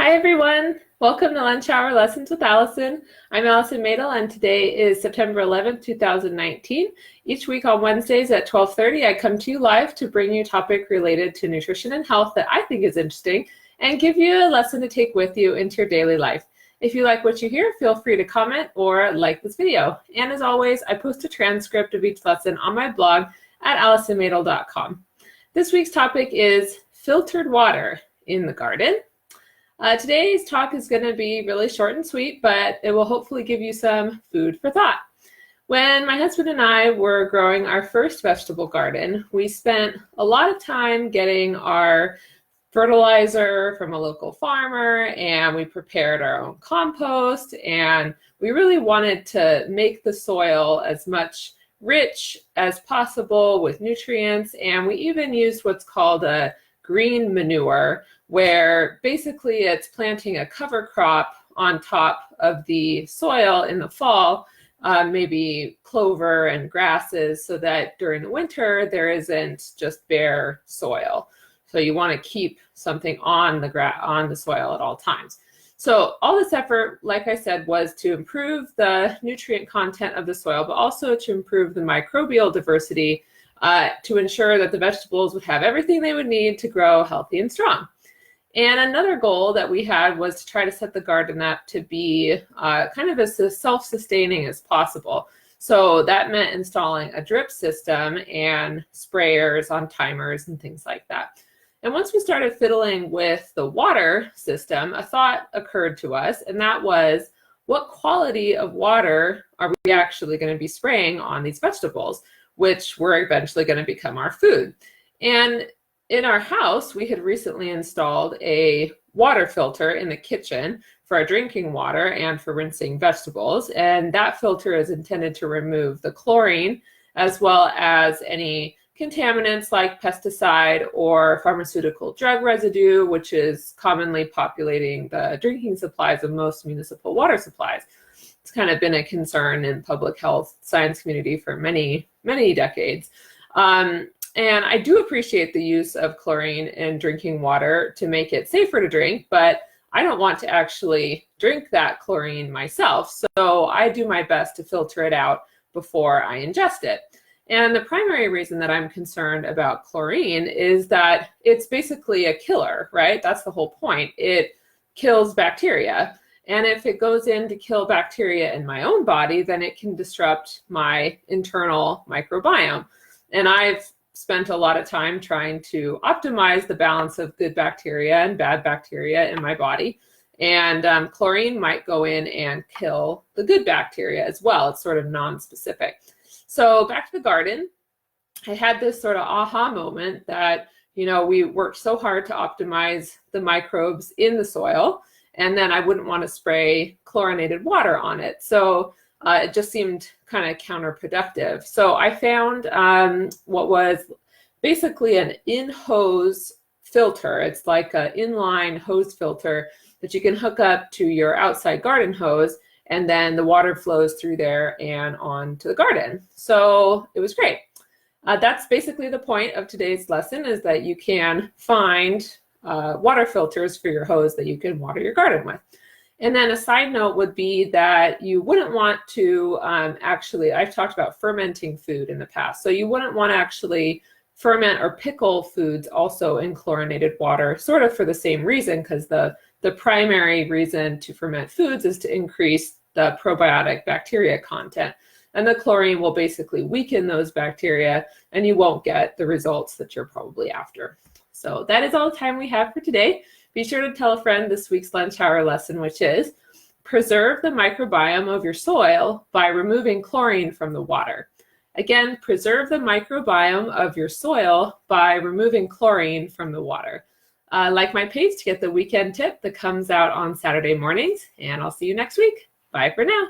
Hi everyone, welcome to Lunch Hour Lessons with Allison. I'm Allison Mädl and today is September 11th, 2019. Each week on Wednesdays at 12:30 I come to you live to bring you a topic related to nutrition and health that I think is interesting and give you a lesson to take with you into your daily life. If you like what you hear, feel free to comment or like this video. And as always, I post a transcript of each lesson on my blog at AllisonMädl.com. This week's topic is filtered water in the garden. Today's talk is going to be really short and sweet, but it will hopefully give you some food for thought. When my husband and I were growing our first vegetable garden, we spent a lot of time getting our fertilizer from a local farmer, and we prepared our own compost, and we really wanted to make the soil as much rich as possible with nutrients, and we even used what's called a green manure, where basically it's planting a cover crop on top of the soil in the fall, maybe clover and grasses, so that during the winter there isn't just bare soil. So you want to keep something on the soil at all times. So all this effort, like I said, was to improve the nutrient content of the soil, but also to improve the microbial diversity to ensure that the vegetables would have everything they would need to grow healthy and strong. And another goal that we had was to try to set the garden up to be kind of as self-sustaining as possible. So that meant installing a drip system and sprayers on timers and things like that. And once we started fiddling with the water system, a thought occurred to us, and that was, what quality of water are we actually going to be spraying on these vegetables, which were eventually going to become our food? And in our house, we had recently installed a water filter in the kitchen for our drinking water and for rinsing vegetables. And that filter is intended to remove the chlorine as well as any contaminants like pesticide or pharmaceutical drug residue, which is commonly populating the drinking supplies of most municipal water supplies. It's kind of been a concern in public health science community for many, many decades. And I do appreciate the use of chlorine in drinking water to make it safer to drink, but I don't want to actually drink that chlorine myself. So I do my best to filter it out before I ingest it. And the primary reason that I'm concerned about chlorine is that it's basically a killer, right? That's the whole point. It kills bacteria. And if it goes in to kill bacteria in my own body, then it can disrupt my internal microbiome. And I've spent a lot of time trying to optimize the balance of good bacteria and bad bacteria in my body. And chlorine might go in and kill the good bacteria as well. It's sort of non-specific. So back to the garden, I had this sort of aha moment that, we worked so hard to optimize the microbes in the soil, and then I wouldn't want to spray chlorinated water on it. So it just seemed kind of counterproductive. So I found what was basically an in-hose filter. It's like an inline hose filter that you can hook up to your outside garden hose, and then the water flows through there and onto the garden. So it was great. That's basically the point of today's lesson, is that you can find water filters for your hose that you can water your garden with. And then a side note would be that you wouldn't want to I've talked about fermenting food in the past. So you wouldn't want to actually ferment or pickle foods also in chlorinated water, sort of for the same reason, because the primary reason to ferment foods is to increase the probiotic bacteria content. And the chlorine will basically weaken those bacteria, and you won't get the results that you're probably after. So that is all the time we have for today. Be sure to tell a friend this week's lunch hour lesson, which is preserve the microbiome of your soil by removing chlorine from the water. Again, preserve the microbiome of your soil by removing chlorine from the water. Like my page to get the weekend tip that comes out on Saturday mornings, and I'll see you next week. Bye for now.